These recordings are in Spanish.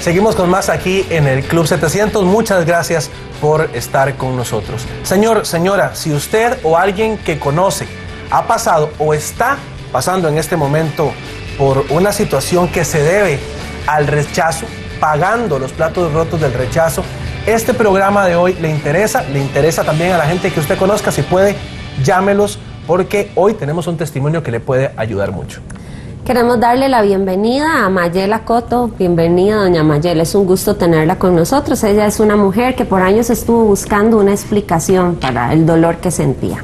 Seguimos con más aquí en el Club 700. Muchas gracias por estar con nosotros. Señor, señora, si usted o alguien que conoce ha pasado o está pasando en este momento por una situación que se debe al rechazo, pagando los platos rotos del rechazo, este programa de hoy le interesa también a la gente que usted conozca. Si puede, llámelos, porque hoy tenemos un testimonio que le puede ayudar mucho. Queremos darle la bienvenida a Mayela Coto. Bienvenida, doña Mayela. Es un gusto tenerla con nosotros. Ella es una mujer que por años estuvo buscando una explicación para el dolor que sentía.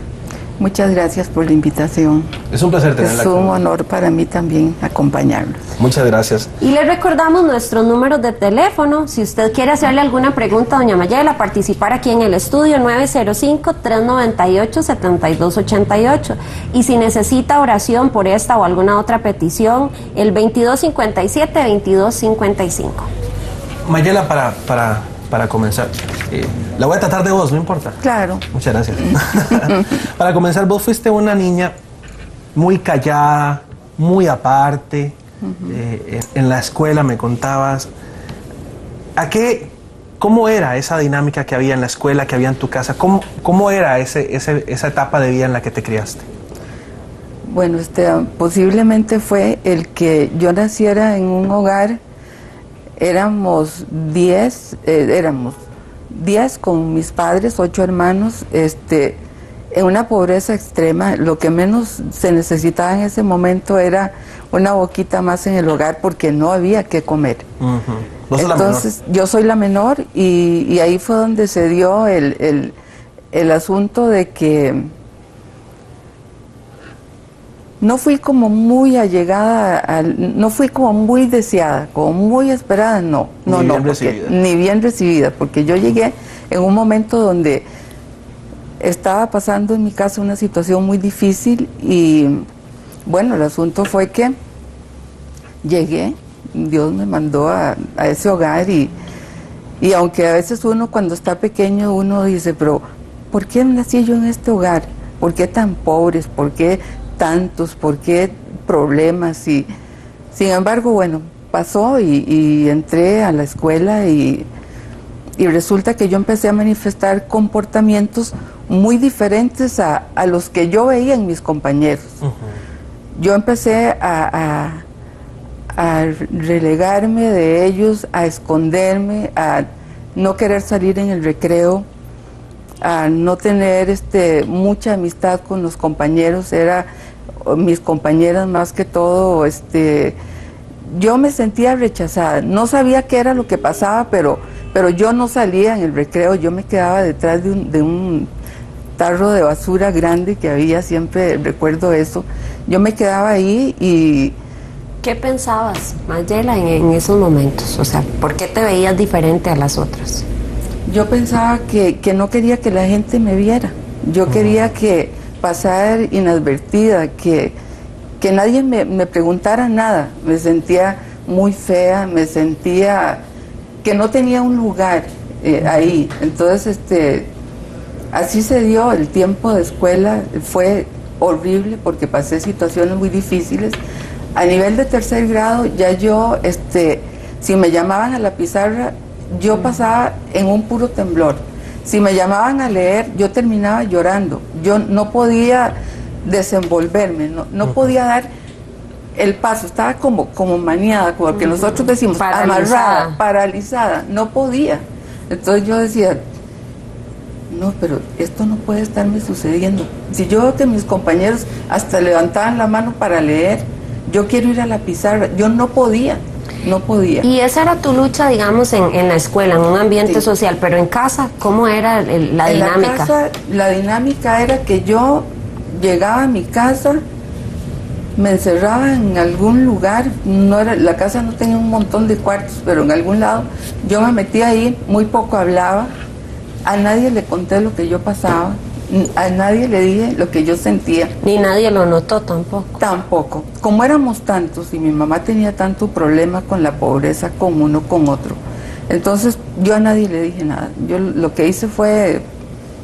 Muchas gracias por la invitación. Es un placer tenerla. Es un honor para mí también acompañarlos. Muchas gracias. Y le recordamos nuestros números de teléfono. Si usted quiere hacerle alguna pregunta a doña Mayela, participar aquí en el estudio, 905-398-7288. Y si necesita oración por esta o alguna otra petición, el 2257-2255. Mayela, para comenzar, la voy a tratar de vos, ¿no importa? Claro. Muchas gracias. Para comenzar, vos fuiste una niña muy callada, muy aparte. En la escuela me contabas. ¿Cómo era esa dinámica que había en la escuela, que había en tu casa? ¿Cómo era esa etapa de vida en la que te criaste? Bueno, posiblemente fue el que yo naciera en un hogar. Éramos 10 con mis padres, 8 hermanos, en una pobreza extrema. Lo que menos se necesitaba en ese momento era una boquita más en el hogar, porque no había que comer. Entonces, yo soy la menor, y ahí fue donde se dio el asunto de que no fui como muy allegada, no fui como muy deseada, como muy esperada, no, ni bien recibida, porque yo llegué en un momento donde estaba pasando en mi casa una situación muy difícil. Y bueno, el asunto fue que llegué, Dios me mandó a ese hogar, y aunque a veces uno cuando está pequeño uno dice, pero ¿por qué nací yo en este hogar? ¿Por qué tan pobres? ¿Por qué tantos? ¿Por qué problemas? Y sin embargo, bueno, pasó, y entré a la escuela, y resulta que yo empecé a manifestar comportamientos muy diferentes a los que yo veía en mis compañeros. Yo empecé a relegarme de ellos, a esconderme, a no querer salir en el recreo, a no tener mucha amistad con los compañeros. Mis compañeras más que todo, yo me sentía rechazada. No sabía qué era lo que pasaba, pero yo no salía en el recreo. Yo me quedaba detrás de un tarro de basura grande que había, siempre recuerdo eso. Yo me quedaba ahí. Y ¿qué pensabas, Mayela, en esos momentos? O sea, ¿por qué te veías diferente a las otras? Yo pensaba que no quería que la gente me viera. Yo quería pasar inadvertida, que nadie me preguntara nada. Me sentía muy fea, me sentía que no tenía un lugar ahí. Entonces, así se dio el tiempo de escuela. Fue horrible porque pasé situaciones muy difíciles. A nivel de tercer grado, ya yo, si me llamaban a la pizarra, yo pasaba en un puro temblor. Si me llamaban a leer, yo terminaba llorando. Yo no podía desenvolverme, no podía dar el paso. Estaba como maniada, como lo que nosotros decimos, amarrada, paralizada. No podía. Entonces yo decía, no, pero esto no puede estarme sucediendo. Si yo veo que mis compañeros hasta levantaban la mano para leer, yo quiero ir a la pizarra. Yo no podía. Y esa era tu lucha, digamos, en la escuela, en un ambiente social, pero en casa, ¿cómo era la dinámica? En la casa, la dinámica era que yo llegaba a mi casa, me encerraba en algún lugar. La casa no tenía un montón de cuartos, pero en algún lado yo me metía ahí, muy poco hablaba, a nadie le conté lo que yo pasaba, a nadie le dije lo que yo sentía. Ni nadie lo notó tampoco. Tampoco. Como éramos tantos y mi mamá tenía tanto problema con la pobreza, con uno, con otro, entonces yo a nadie le dije nada. Yo lo que hice fue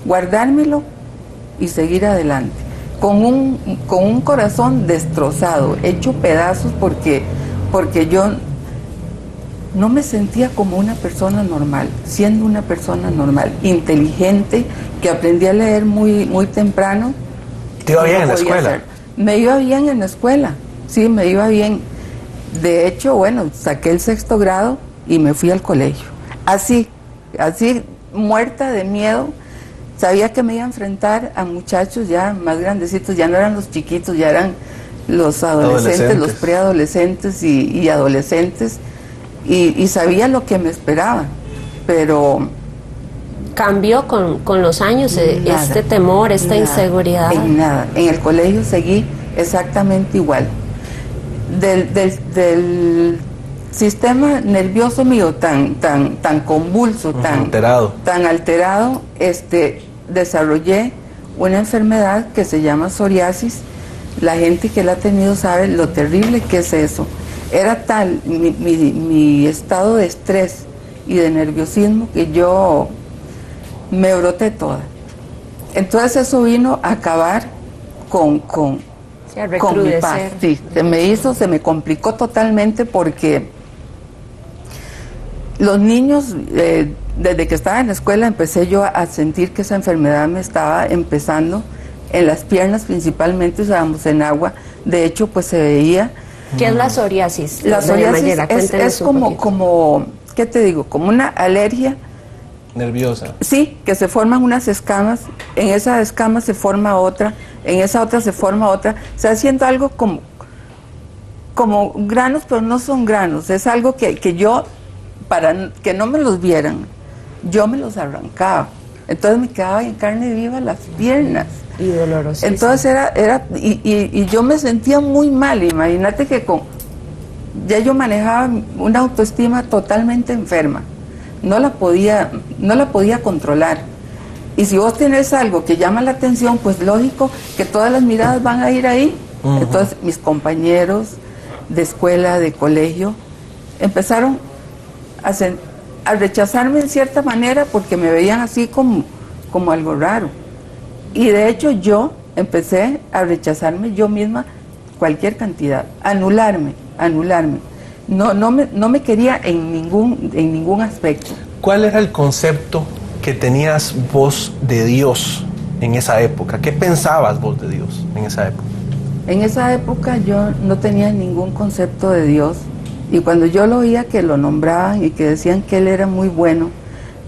guardármelo y seguir adelante, con un corazón destrozado, hecho pedazos, porque yo no me sentía como una persona normal, siendo una persona normal, inteligente, que aprendí a leer muy, muy temprano. ¿Te iba bien en la escuela? Me iba bien en la escuela, sí, me iba bien. De hecho, bueno, saqué el 6º grado y me fui al colegio. Así, muerta de miedo. Sabía que me iba a enfrentar a muchachos ya más grandecitos, ya no eran los chiquitos, ya eran los adolescentes, los preadolescentes y adolescentes. Y sabía lo que me esperaba, pero... ¿Cambió con los años nada, este temor, esta inseguridad? En nada, en el colegio seguí exactamente igual. Del sistema nervioso mío tan convulso, tan alterado, desarrollé una enfermedad que se llama psoriasis. La gente que la ha tenido sabe lo terrible que es eso. Era tal mi estado de estrés y de nerviosismo que yo me broté toda. Entonces eso vino a acabar con mi paz. Sí, se me complicó totalmente porque los niños, desde que estaba en la escuela empecé yo a sentir que esa enfermedad me estaba empezando en las piernas principalmente, usábamos en agua. De hecho, pues se veía. ¿Qué es la psoriasis? La psoriasis es como, ¿qué te digo? Como una alergia. Nerviosa. Sí, que se forman unas escamas, en esa escama se forma otra, en esa otra se forma otra. O sea, haciendo algo como granos, pero no son granos. Es algo que yo, para que no me los vieran, yo me los arrancaba. Entonces me quedaba en carne viva las piernas. Y dolorosísimo. Entonces y yo me sentía muy mal. Imagínate que ya yo manejaba una autoestima totalmente enferma. No la podía controlar. Y si vos tenés algo que llama la atención, pues lógico que todas las miradas van a ir ahí. Entonces mis compañeros de escuela, de colegio, empezaron a rechazarme en cierta manera porque me veían así como algo raro. Y de hecho yo empecé a rechazarme yo misma cualquier cantidad, anularme. No me quería en ningún aspecto. ¿Cuál era el concepto que tenías vos de Dios en esa época? ¿Qué pensabas vos de Dios en esa época? En esa época yo no tenía ningún concepto de Dios, y cuando yo lo oía que lo nombraban y que decían que Él era muy bueno,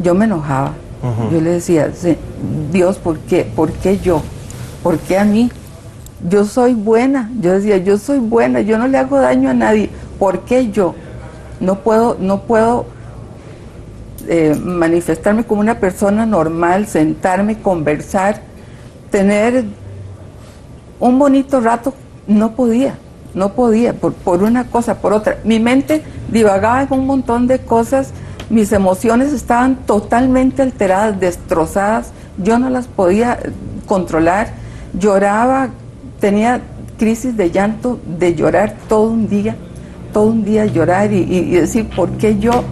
yo me enojaba. Yo le decía, Dios, ¿por qué yo? ¿Por qué a mí? Yo soy buena. Yo decía, yo soy buena, yo no le hago daño a nadie. ¿Por qué yo? No puedo manifestarme como una persona normal, sentarme, conversar, tener un bonito rato. No podía, por una cosa, por otra. Mi mente divagaba en un montón de cosas, mis emociones estaban totalmente alteradas, destrozadas, yo no las podía controlar, lloraba, tenía crisis de llanto, de llorar todo un día llorar y decir, ¿por qué yo?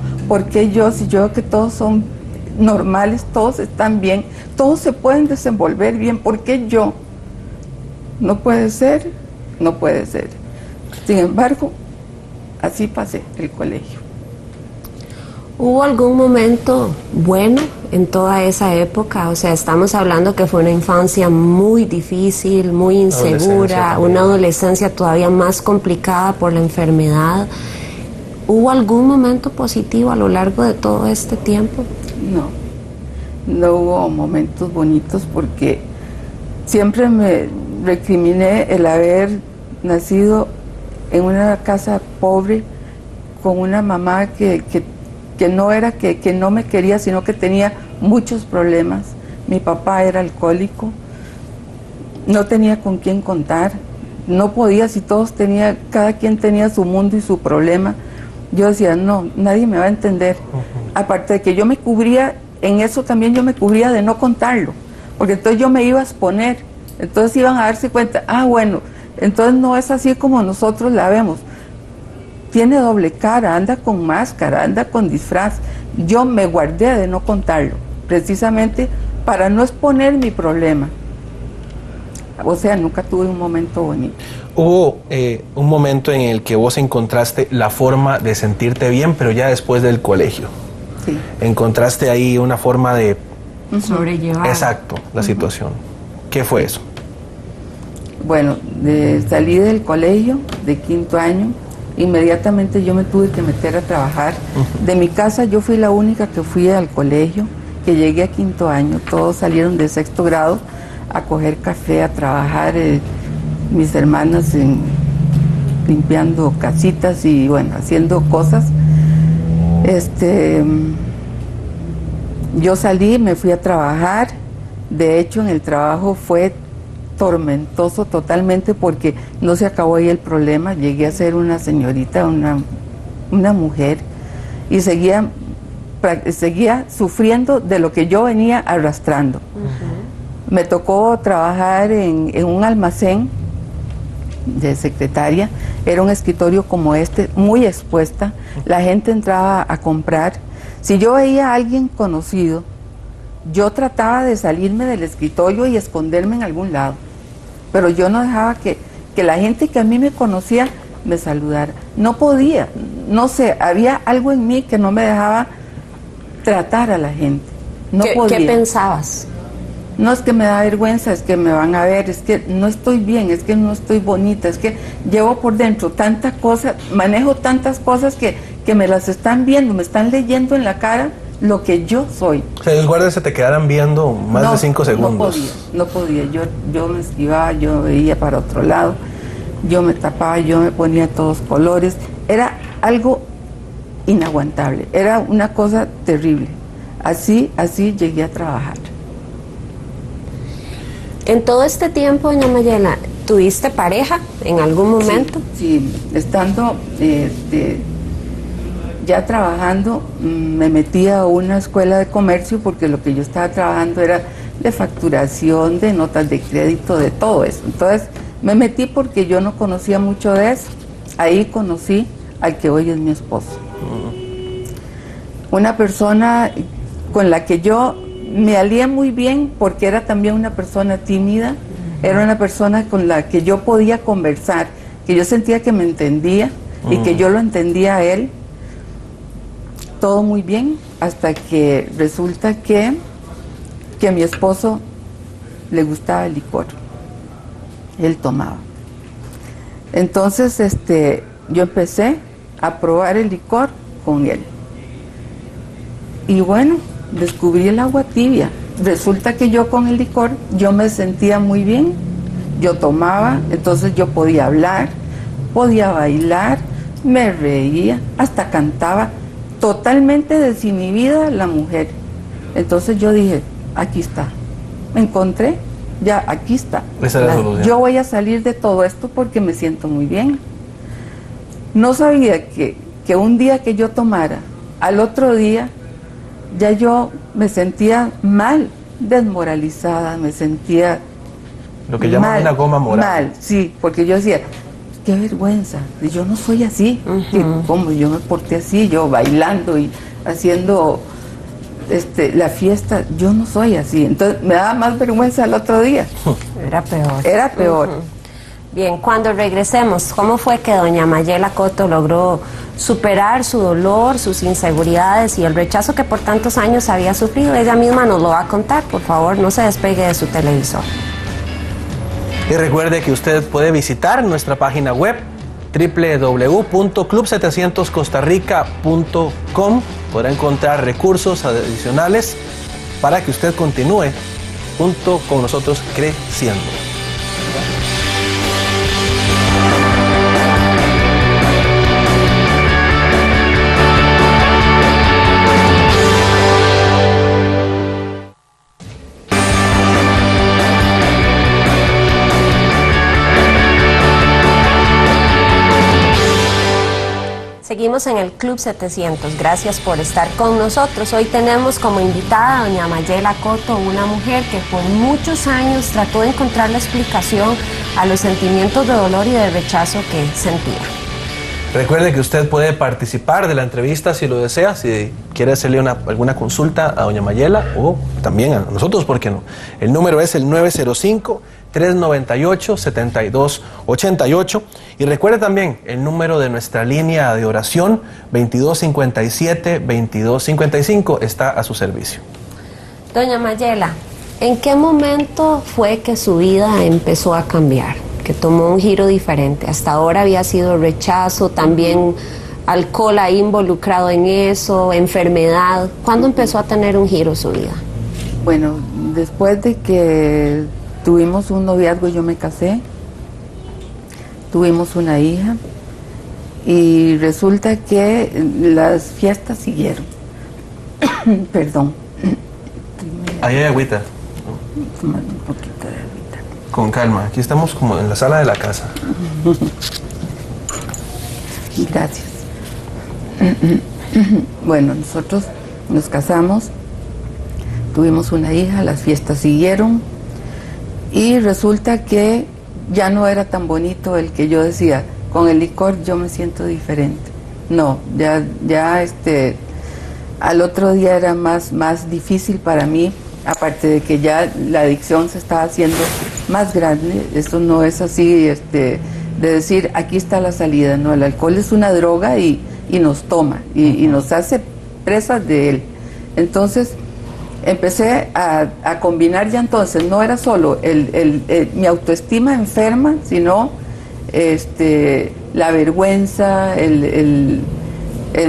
Si yo veo que todos son normales, todos están bien, todos se pueden desenvolver bien, ¿por qué yo? No puede ser. Sin embargo, así pasé el colegio. ¿Hubo algún momento bueno en toda esa época? O sea, estamos hablando que fue una infancia muy difícil, muy insegura, una adolescencia todavía más complicada por la enfermedad. ¿Hubo algún momento positivo a lo largo de todo este tiempo? No hubo momentos bonitos porque siempre me recriminé el haber nacido en una casa pobre, con una mamá que no me quería, sino que tenía muchos problemas. Mi papá era alcohólico, no tenía con quién contar, no podía, si cada quien tenía su mundo y su problema. Yo decía, no, nadie me va a entender. Aparte de que yo me cubría, en eso también yo me cubría de no contarlo, porque entonces yo me iba a exponer, entonces iban a darse cuenta, bueno, entonces no es así como nosotros la vemos. Tiene doble cara, anda con máscara, anda con disfraz. Yo me guardé de no contarlo, precisamente para no exponer mi problema. O sea, nunca tuve un momento bonito. Hubo un momento en el que vos encontraste la forma de sentirte bien, pero ya después del colegio. Sí. Encontraste ahí una forma de... Sobrellevar. Exacto, la situación. ¿Qué fue eso? Bueno, salí del colegio de 5º año, inmediatamente yo me tuve que meter a trabajar. De mi casa yo fui la única que fui al colegio, que llegué a 5º año, todos salieron de 6º grado a coger café, a trabajar, mis hermanas limpiando casitas y bueno, haciendo cosas. Yo salí, me fui a trabajar, de hecho en el trabajo fue tormentoso totalmente porque no se acabó ahí el problema, llegué a ser una señorita, una mujer y seguía sufriendo de lo que yo venía arrastrando. Me tocó trabajar en un almacén de secretaria, era un escritorio como este, muy expuesta, la gente entraba a comprar. Si yo veía a alguien conocido, yo trataba de salirme del escritorio y esconderme en algún lado, pero yo no dejaba que la gente que a mí me conocía me saludara. No podía, no sé, había algo en mí que no me dejaba tratar a la gente. No podía. ¿Qué pensabas? No es que me da vergüenza, es que me van a ver, es que no estoy bien, es que no estoy bonita, es que llevo por dentro tantas cosas, manejo tantas cosas que me las están viendo, me están leyendo en la cara lo que yo soy. O sea, los guardias se te quedaran viendo más de 5 segundos. No podía, yo me esquivaba, yo veía para otro lado, yo me tapaba, yo me ponía todos colores, era algo inaguantable, era una cosa terrible. Así llegué a trabajar. En todo este tiempo, doña Mayela, ¿tuviste pareja en algún momento? Sí, estando ya trabajando, me metí a una escuela de comercio porque lo que yo estaba trabajando era de facturación, de notas de crédito, de todo eso. Entonces me metí porque yo no conocía mucho de eso. Ahí conocí al que hoy es mi esposo. Una persona con la que yo me alié muy bien porque era también una persona tímida, era una persona con la que yo podía conversar, que yo sentía que me entendía y que yo lo entendía a él. Todo muy bien, hasta que resulta que a mi esposo le gustaba el licor. Él tomaba. Entonces, yo empecé a probar el licor con él. Y bueno, descubrí el agua tibia. Resulta que yo con el licor, yo me sentía muy bien. Yo tomaba, entonces yo podía hablar, podía bailar, me reía, hasta cantaba. Totalmente desinhibida la mujer. Entonces yo dije, aquí está, me encontré, ya aquí está. Esa es la solución. Yo voy a salir de todo esto porque me siento muy bien. No sabía que un día que yo tomara, al otro día, ya yo me sentía mal, desmoralizada, me sentía lo que llaman una goma moral. Mal, sí, porque yo decía, qué vergüenza, yo no soy así, como yo me porté así, yo bailando y haciendo la fiesta, yo no soy así, entonces me daba más vergüenza el otro día. Era peor. Era peor. Bien, cuando regresemos, ¿cómo fue que doña Mayela Coto logró superar su dolor, sus inseguridades y el rechazo que por tantos años había sufrido? Ella misma nos lo va a contar, por favor, no se despegue de su televisor. Y recuerde que usted puede visitar nuestra página web www.club700costarrica.com. Podrá encontrar recursos adicionales para que usted continúe junto con nosotros creciendo. Seguimos en el Club 700, gracias por estar con nosotros. Hoy tenemos como invitada a doña Mayela Coto, una mujer que por muchos años trató de encontrar la explicación a los sentimientos de dolor y de rechazo que sentía. Recuerde que usted puede participar de la entrevista si lo desea, si quiere hacerle alguna consulta a doña Mayela o también a nosotros, ¿por qué no? El número es el 398-7288. Y recuerde también el número de nuestra línea de oración, 2257-2255, está a su servicio. Doña Mayela, ¿en qué momento fue que su vida empezó a cambiar? Que tomó un giro diferente. Hasta ahora había sido rechazo, también alcohol ahí involucrado en eso, enfermedad. ¿Cuándo empezó a tener un giro su vida? Bueno, después de que tuvimos un noviazgo, yo me casé, tuvimos una hija y resulta que las fiestas siguieron. Perdón. Ahí hay agüita. Tomar un poquito de agüita. Con calma, aquí estamos como en la sala de la casa. Gracias. Bueno, nosotros nos casamos, tuvimos una hija, las fiestas siguieron y resulta que ya no era tan bonito el que yo decía, con el licor yo me siento diferente. No, ya al otro día era más difícil para mí, aparte de que ya la adicción se estaba haciendo más grande. Esto no es así de decir, aquí está la salida. No, el alcohol es una droga y nos toma y nos hace presas de él. Entonces empecé a combinar ya entonces, no era solo mi autoestima enferma, sino la vergüenza, el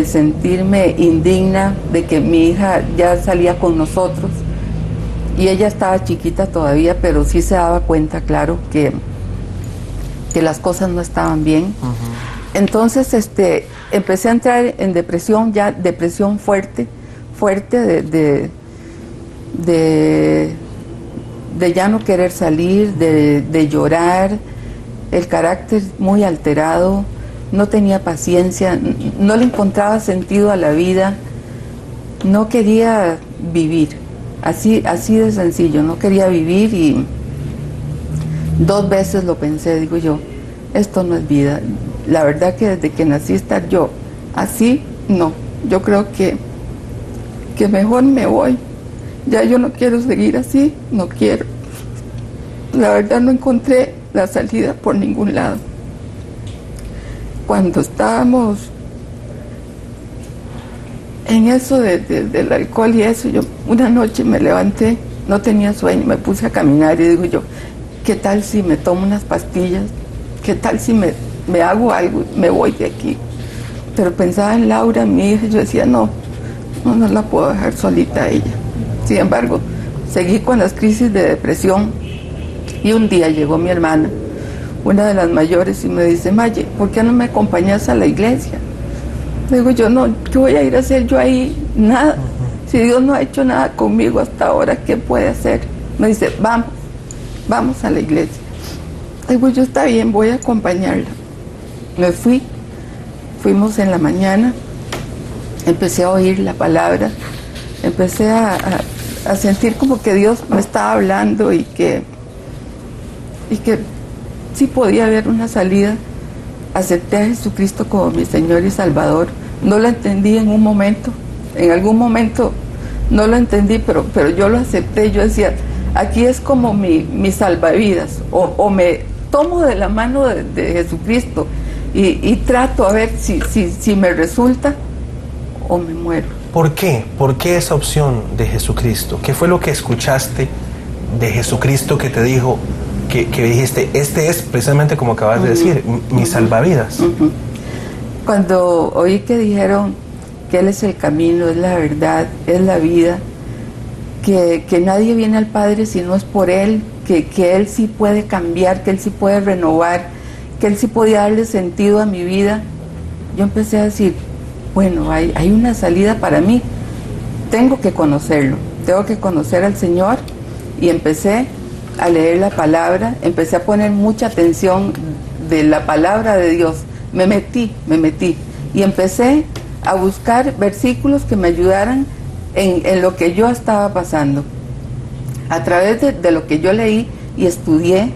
sentirme indigna de que mi hija ya salía con nosotros y ella estaba chiquita todavía, pero sí se daba cuenta, claro, que las cosas no estaban bien. Entonces empecé a entrar en depresión, ya depresión fuerte de ya no querer salir, de llorar, el carácter muy alterado, no tenía paciencia, no le encontraba sentido a la vida, no quería vivir, así de sencillo, no quería vivir y 2 veces lo pensé, digo yo, esto no es vida. La verdad que desde que nací estar yo así, no, yo creo que mejor me voy. Ya yo no quiero seguir así, no quiero. La verdad no encontré la salida por ningún lado. Cuando estábamos en eso del alcohol y eso, yo una noche me levanté, no tenía sueño, me puse a caminar y digo yo, ¿qué tal si me tomo unas pastillas? ¿Qué tal si me hago algo y me voy de aquí? Pero pensaba en Laura, mi hija, y yo decía, no la puedo dejar solita a ella. Sin embargo, seguí con las crisis de depresión y un día llegó mi hermana, una de las mayores, y me dice, Maye, ¿por qué no me acompañas a la iglesia? Le digo yo, no, ¿qué voy a ir a hacer yo ahí? Nada. Si Dios no ha hecho nada conmigo hasta ahora, ¿qué puede hacer? Me dice, vamos a la iglesia. Le digo yo, está bien, voy a acompañarla. Me fuimos en la mañana, empecé a oír la palabra, empecé a sentir como que Dios me estaba hablando y que sí podía haber una salida. Acepté a Jesucristo como mi Señor y Salvador. No lo entendí en un momento, en algún momento no lo entendí, pero yo lo acepté. Yo decía, aquí es como mi salvavidas, o me tomo de la mano de Jesucristo y trato a ver si me resulta o me muero. ¿Por qué? ¿Por qué esa opción de Jesucristo? ¿Qué fue lo que escuchaste de Jesucristo que te dijo, que dijiste, este es precisamente como acabas de decir, mi salvavidas? Cuando oí que dijeron que Él es el camino, es la verdad, es la vida, que nadie viene al Padre si no es por Él, que Él sí puede cambiar, que Él sí puede renovar, que Él sí podía darle sentido a mi vida, yo empecé a decir, bueno, hay una salida para mí, tengo que conocerlo, tengo que conocer al Señor, y empecé a leer la palabra, empecé a poner mucha atención de la palabra de Dios, me metí y empecé a buscar versículos que me ayudaran en lo que yo estaba pasando. A través de lo que yo leí y estudié,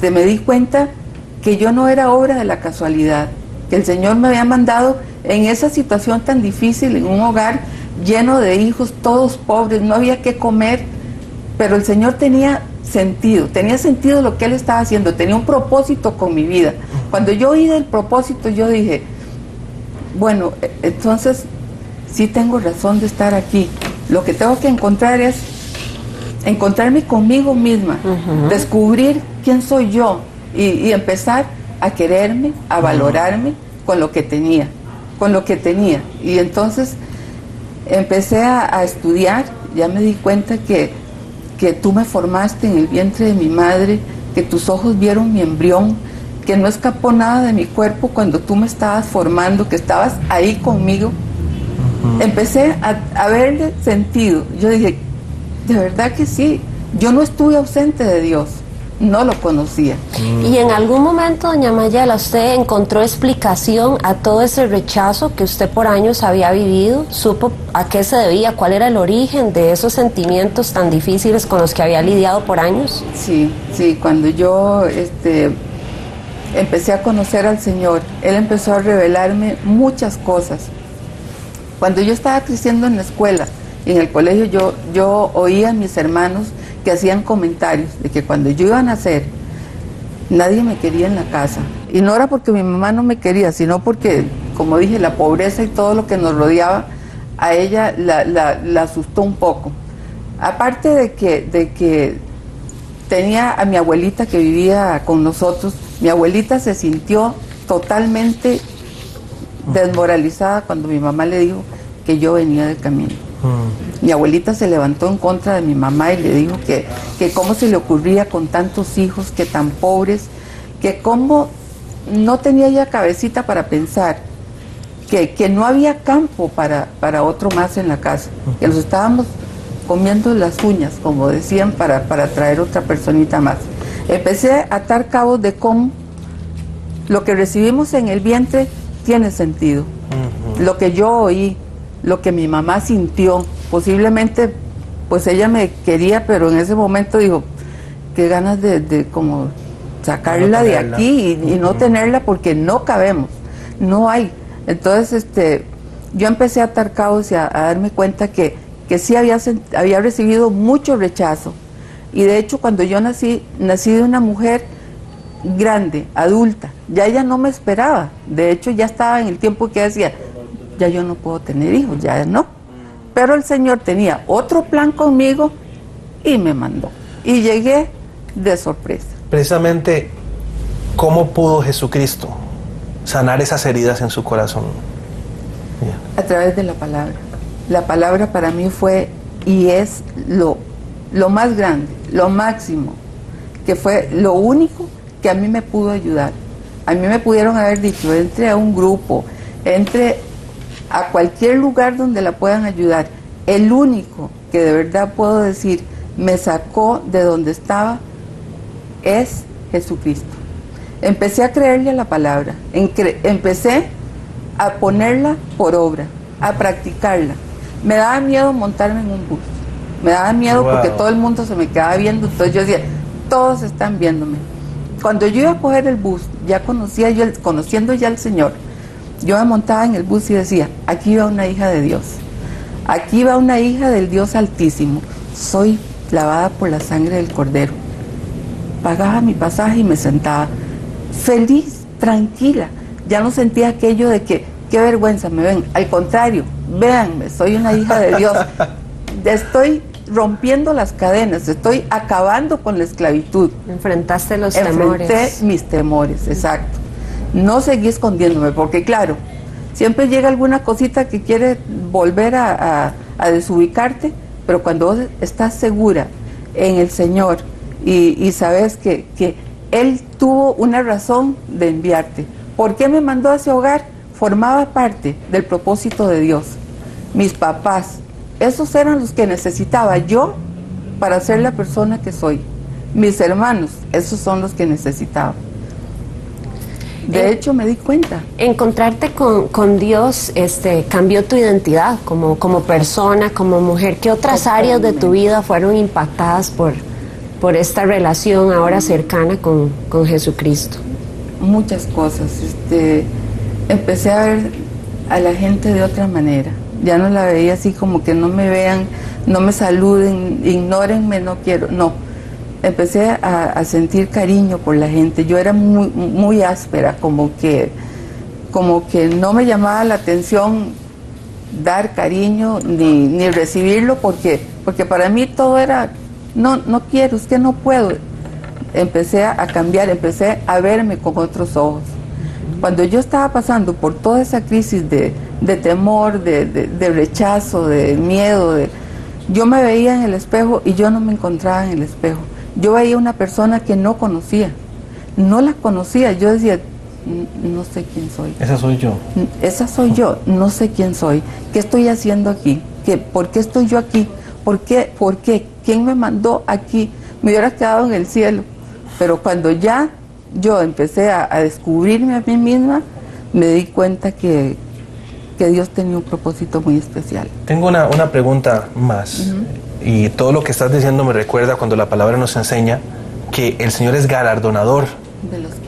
me di cuenta que yo no era obra de la casualidad, que el Señor me había mandado en esa situación tan difícil, en un hogar lleno de hijos, todos pobres, no había qué comer, pero el Señor tenía sentido, tenía sentido lo que él estaba haciendo, tenía un propósito con mi vida. Cuando yo oí del propósito, yo dije, bueno, entonces sí tengo razón de estar aquí. Lo que tengo que encontrar es encontrarme conmigo misma, descubrir quién soy yo y empezar a quererme, a valorarme con lo que tenía, Y entonces empecé a estudiar, ya me di cuenta que tú me formaste en el vientre de mi madre, que tus ojos vieron mi embrión, que no escapó nada de mi cuerpo cuando tú me estabas formando, que estabas ahí conmigo. Empecé a verle sentido. Yo dije, de verdad que sí, yo no estuve ausente de Dios, no lo conocía. Y en algún momento, doña Mayela, ¿usted encontró explicación a todo ese rechazo que usted por años había vivido? ¿Supo a qué se debía? ¿Cuál era el origen de esos sentimientos tan difíciles con los que había lidiado por años? Sí, cuando yo empecé a conocer al Señor, Él empezó a revelarme muchas cosas. Cuando yo estaba creciendo en la escuela, en el colegio, yo oía a mis hermanos que hacían comentarios de que cuando yo iba a nacer, nadie me quería en la casa. Y no era porque mi mamá no me quería, sino porque, como dije, la pobreza y todo lo que nos rodeaba, a ella la asustó un poco. Aparte de que tenía a mi abuelita que vivía con nosotros, mi abuelita se sintió totalmente desmoralizada cuando mi mamá le dijo que yo venía del camino. Mi abuelita se levantó en contra de mi mamá y le dijo que cómo se le ocurría con tantos hijos, que tan pobres, que cómo no tenía ya cabecita para pensar, que no había campo para otro más en la casa, que nos estábamos comiendo las uñas, como decían, para traer otra personita más. Empecé a atar cabos de cómo lo que recibimos en el vientre tiene sentido. Lo que yo oí, lo que mi mamá sintió, posiblemente pues ella me quería, pero en ese momento dijo, qué ganas de como sacarla de aquí y no tenerla porque no cabemos, no hay. Entonces yo empecé a atar cabos y a darme cuenta que sí había recibido mucho rechazo. Y de hecho cuando yo nací de una mujer grande, adulta, ya ella no me esperaba. De hecho ya estaba en el tiempo que decía, ya yo no puedo tener hijos, ya no. Pero el Señor tenía otro plan conmigo y me mandó. Y llegué de sorpresa. Precisamente, ¿cómo pudo Jesucristo sanar esas heridas en su corazón? A través de la palabra. La palabra para mí fue y es lo más grande, lo máximo, que fue lo único que a mí me pudo ayudar. A mí me pudieron haber dicho, entre a un grupo, entre a cualquier lugar donde la puedan ayudar. El único que de verdad puedo decir me sacó de donde estaba es Jesucristo. Empecé a creerle a la palabra, empecé a ponerla por obra, a practicarla. Me daba miedo montarme en un bus, me daba miedo porque todo el mundo se me quedaba viendo, entonces yo decía, todos están viéndome. Cuando yo iba a coger el bus, ya conociendo ya al Señor, yo me montaba en el bus y decía, aquí va una hija de Dios, aquí va una hija del Dios Altísimo, soy lavada por la sangre del Cordero. Pagaba mi pasaje y me sentaba feliz, tranquila, ya no sentía aquello de que, qué vergüenza me ven, al contrario, véanme, soy una hija de Dios, estoy rompiendo las cadenas, estoy acabando con la esclavitud. Enfrentaste los temores. Enfrenté mis temores, exacto. No seguí escondiéndome, porque claro, siempre llega alguna cosita que quiere volver a desubicarte, pero cuando vos estás segura en el Señor y sabes que Él tuvo una razón de enviarte. ¿Por qué me mandó a ese hogar? Formaba parte del propósito de Dios. Mis papás, esos eran los que necesitaba yo para ser la persona que soy. Mis hermanos, esos son los que necesitaba. De hecho, me di cuenta. Encontrarte con Dios cambió tu identidad como persona, como mujer. ¿Qué otras áreas de tu vida fueron impactadas por esta relación ahora cercana con Jesucristo? Muchas cosas. Empecé a ver a la gente de otra manera. Ya no la veía así como que no me vean, no me saluden, ignórenme, no quiero. No, empecé a sentir cariño por la gente. Yo era muy áspera, como que no me llamaba la atención dar cariño ni recibirlo, porque para mí todo era, no quiero, es que no puedo. Empecé a cambiar, empecé a verme con otros ojos. Cuando yo estaba pasando por toda esa crisis de temor, de rechazo, de miedo, yo me veía en el espejo y yo no me encontraba en el espejo. Yo veía una persona que no conocía, no la conocía. Yo decía, no sé quién soy. Esa soy yo. Esa soy yo, no sé quién soy. ¿Qué estoy haciendo aquí? ¿Por qué estoy yo aquí? ¿Por qué? ¿Quién me mandó aquí? Me hubiera quedado en el cielo. Pero cuando ya yo empecé a descubrirme a mí misma, me di cuenta que Dios tenía un propósito muy especial. Tengo una pregunta más. Y todo lo que estás diciendo me recuerda cuando la palabra nos enseña que el Señor es galardonador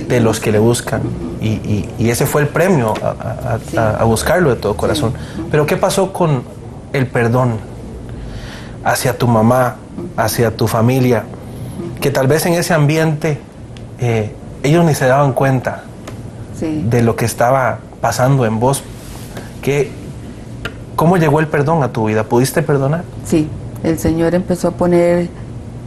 de los que le buscan. Y ese fue el premio a buscarlo de todo corazón. Pero ¿qué pasó con el perdón hacia tu mamá, hacia tu familia? Que tal vez en ese ambiente ellos ni se daban cuenta de lo que estaba pasando en vos. ¿Cómo llegó el perdón a tu vida? ¿Pudiste perdonar? Sí, el Señor empezó a poner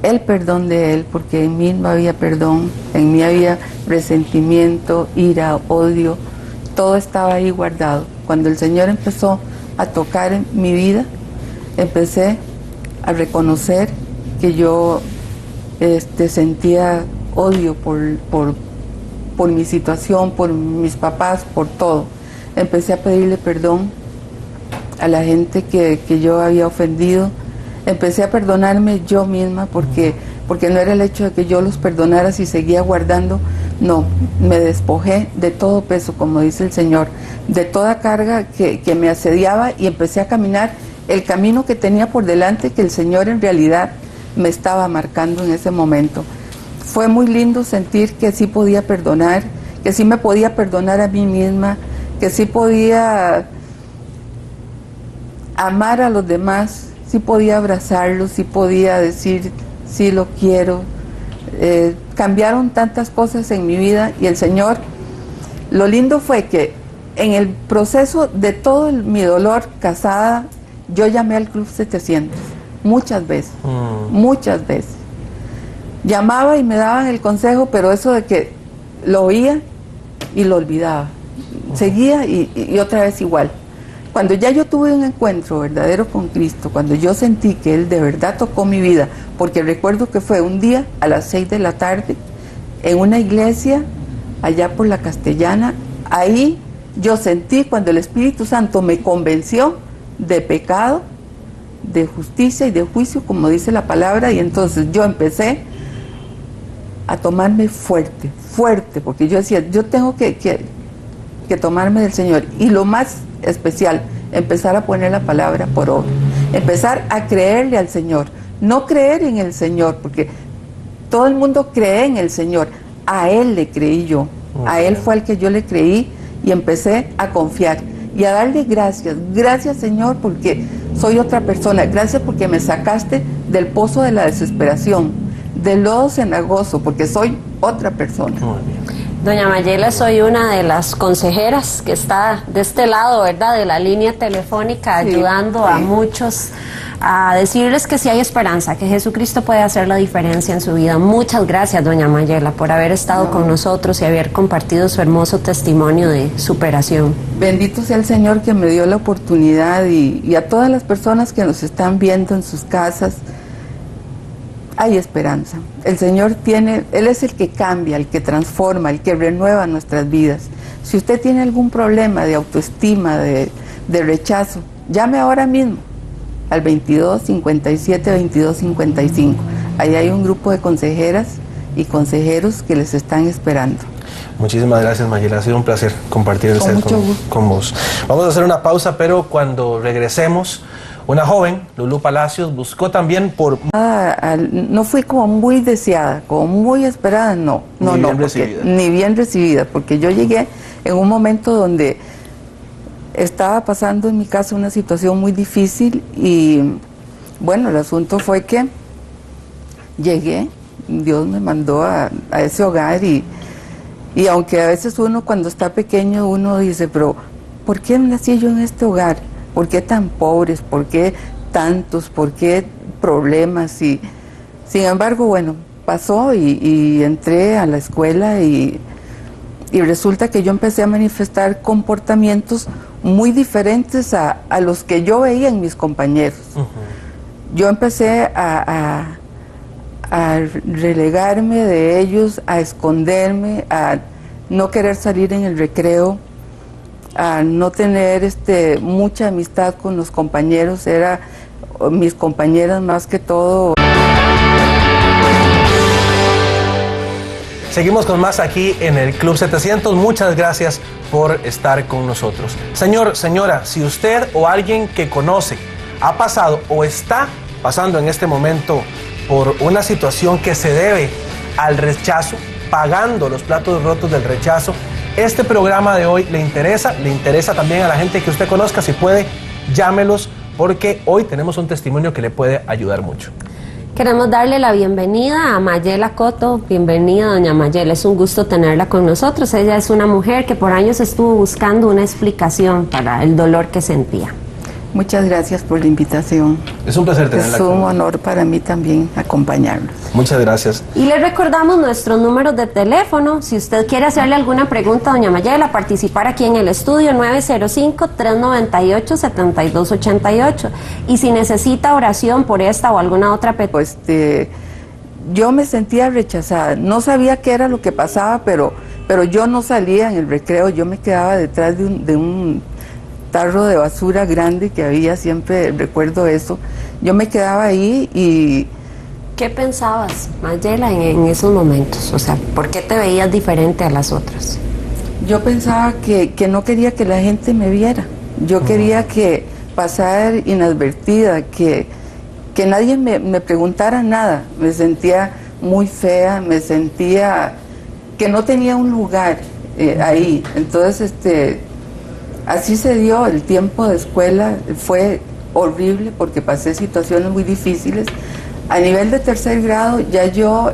el perdón de Él, porque en mí no había perdón, en mí había resentimiento, ira, odio, todo estaba ahí guardado. Cuando el Señor empezó a tocar en mi vida, empecé a reconocer que yo sentía odio por mi situación, por mis papás, por todo. Empecé a pedirle perdón a la gente que yo había ofendido. Empecé a perdonarme yo misma, porque no era el hecho de que yo los perdonara si seguía guardando. No, me despojé de todo peso, como dice el Señor, de toda carga que me asediaba, y empecé a caminar el camino que tenía por delante, que el Señor en realidad me estaba marcando en ese momento. Fue muy lindo sentir que sí podía perdonar, que sí me podía perdonar a mí misma, que sí podía amar a los demás, sí podía abrazarlos, sí podía decir, sí lo quiero. Cambiaron tantas cosas en mi vida, y el Señor, lo lindo fue que en el proceso de todo mi dolor casada, yo llamé al Club 700, muchas veces. Llamaba y me daban el consejo, pero eso de que lo oía y lo olvidaba. Seguía y otra vez igual. Cuando ya yo tuve un encuentro verdadero con Cristo, cuando yo sentí que Él de verdad tocó mi vida, porque recuerdo que fue un día a las 6 de la tarde, en una iglesia allá por la Castellana, ahí yo sentí cuando el Espíritu Santo me convenció de pecado, de justicia y de juicio, como dice la palabra, y entonces yo empecé a tomarme fuerte, porque yo decía, yo tengo que tomarme del Señor. Y lo más especial, empezar a poner la palabra por obra, empezar a creerle al Señor, no creer en el Señor, porque todo el mundo cree en el Señor, a Él le creí yo, a Él fue al que yo le creí, y empecé a confiar y a darle gracias Señor, porque soy otra persona, gracias porque me sacaste del pozo de la desesperación, del lodo cenagoso, porque soy otra persona. Doña Mayela, soy una de las consejeras que está de este lado, ¿verdad?, de la línea telefónica, ayudando a muchos a decirles que sí hay esperanza, que Jesucristo puede hacer la diferencia en su vida. Muchas gracias, doña Mayela, por haber estado con nosotros y haber compartido su hermoso testimonio de superación. Bendito sea el Señor que me dio la oportunidad, y a todas las personas que nos están viendo en sus casas. Hay esperanza. El Señor Él es el que cambia, el que transforma, el que renueva nuestras vidas. Si usted tiene algún problema de autoestima, de rechazo, llame ahora mismo al 22 57 22 55. Ahí hay un grupo de consejeras y consejeros que les están esperando. Muchísimas gracias, Mayela. Ha sido un placer compartir el set con vos. Vamos a hacer una pausa, pero cuando regresemos, una joven, Lulú Palacios, buscó también por... no fui como muy deseada, como muy esperada, ni bien recibida, porque yo llegué en un momento donde estaba pasando en mi casa una situación muy difícil, y bueno, el asunto fue que llegué Dios me mandó a ese hogar y aunque a veces uno cuando está pequeño uno dice, pero ¿por qué nací yo en este hogar? ¿Por qué tan pobres? ¿Por qué tantos? ¿Por qué problemas? Y sin embargo, bueno, pasó y entré a la escuela y resulta que yo empecé a manifestar comportamientos muy diferentes a los que yo veía en mis compañeros. Yo empecé a relegarme de ellos, a esconderme, a no querer salir en el recreo, a no tener mucha amistad con los compañeros, era mis compañeras más que todo. Seguimos con más aquí en el Club 700. Muchas gracias por estar con nosotros. Señor, señora, si usted o alguien que conoce ha pasado o está pasando en este momento por una situación que se debe al rechazo, pagando los platos rotos del rechazo, este programa de hoy le interesa también a la gente que usted conozca. Si puede, llámelos, porque hoy tenemos un testimonio que le puede ayudar mucho. Queremos darle la bienvenida a Mayela Coto. Bienvenida, doña Mayela. Es un gusto tenerla con nosotros. Ella es una mujer que por años estuvo buscando una explicación para el dolor que sentía. Muchas gracias por la invitación. Es un placer tenerla. Es un honor para mí también acompañarlos. Muchas gracias. Y le recordamos nuestros números de teléfono. Si usted quiere hacerle alguna pregunta a doña Mayela, participar aquí en el estudio, 905-398-7288. Y si necesita oración por esta o alguna otra petición. Yo me sentía rechazada. No sabía qué era lo que pasaba, pero yo no salía en el recreo. Yo me quedaba detrás de un tarro de basura grande que había, siempre recuerdo eso. Yo me quedaba ahí y... ¿Qué pensabas, Mayela, en esos momentos? O sea, ¿por qué te veías diferente a las otras? Yo pensaba que no quería que la gente me viera. Yo quería que pasar inadvertida, que nadie me preguntara nada. Me sentía muy fea, me sentía que no tenía un lugar ahí. Entonces, así se dio el tiempo de escuela. Fue horrible porque pasé situaciones muy difíciles. A nivel de tercer grado, ya yo,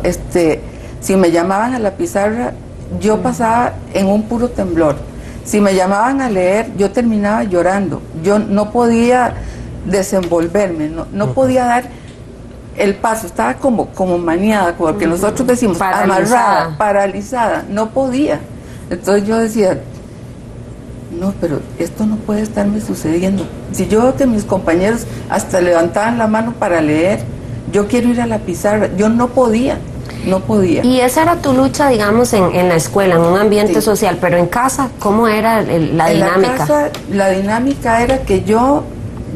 si me llamaban a la pizarra, yo pasaba en un puro temblor. Si me llamaban a leer, yo terminaba llorando. Yo no podía desenvolverme, no podía dar el paso. Estaba como maniada, como que nosotros decimos, amarrada, paralizada. No podía. Entonces yo decía, no, pero esto no puede estarme sucediendo. Si yo veo que mis compañeros hasta levantaban la mano para leer, yo quiero ir a la pizarra. Yo no podía. Y esa era tu lucha, digamos, en la escuela, en un ambiente social, pero en casa, ¿cómo era la dinámica? En la casa, la dinámica era que yo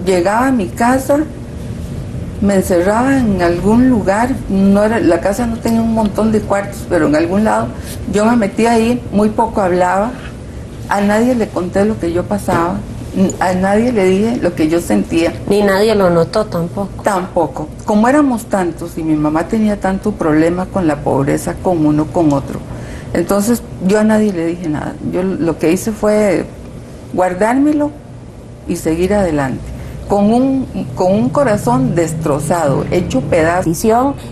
llegaba a mi casa, me encerraba en algún lugar, la casa no tenía un montón de cuartos, pero en algún lado yo me metía ahí, muy poco hablaba, a nadie le conté lo que yo pasaba, a nadie le dije lo que yo sentía. Ni nadie lo notó tampoco. Tampoco. Como éramos tantos y mi mamá tenía tanto problema con la pobreza, con uno, con otro, entonces yo a nadie le dije nada. Yo lo que hice fue guardármelo y seguir adelante. Con un corazón destrozado, hecho pedazos.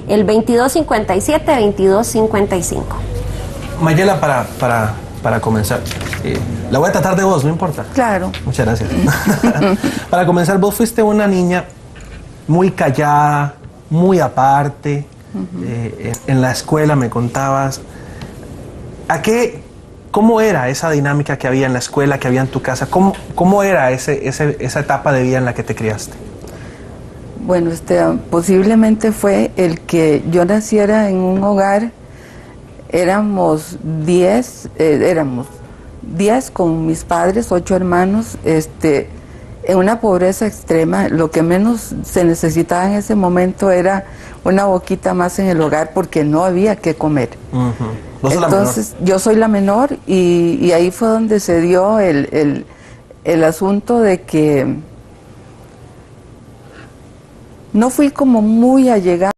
El 2257-2255. Mayela, para comenzar, la voy a tratar de vos, no importa. Claro. Muchas gracias. Para comenzar, vos fuiste una niña muy callada, muy aparte. En la escuela me contabas. ¿Cómo era esa dinámica que había en la escuela, que había en tu casa? ¿Cómo era esa etapa de vida en la que te criaste? Bueno, posiblemente fue el que yo naciera en un hogar. Éramos 10 con mis padres, 8 hermanos, en una pobreza extrema. Lo que menos se necesitaba en ese momento era una boquita más en el hogar porque no había que comer. Entonces, yo soy la menor y ahí fue donde se dio el asunto de que no fui como muy allegada.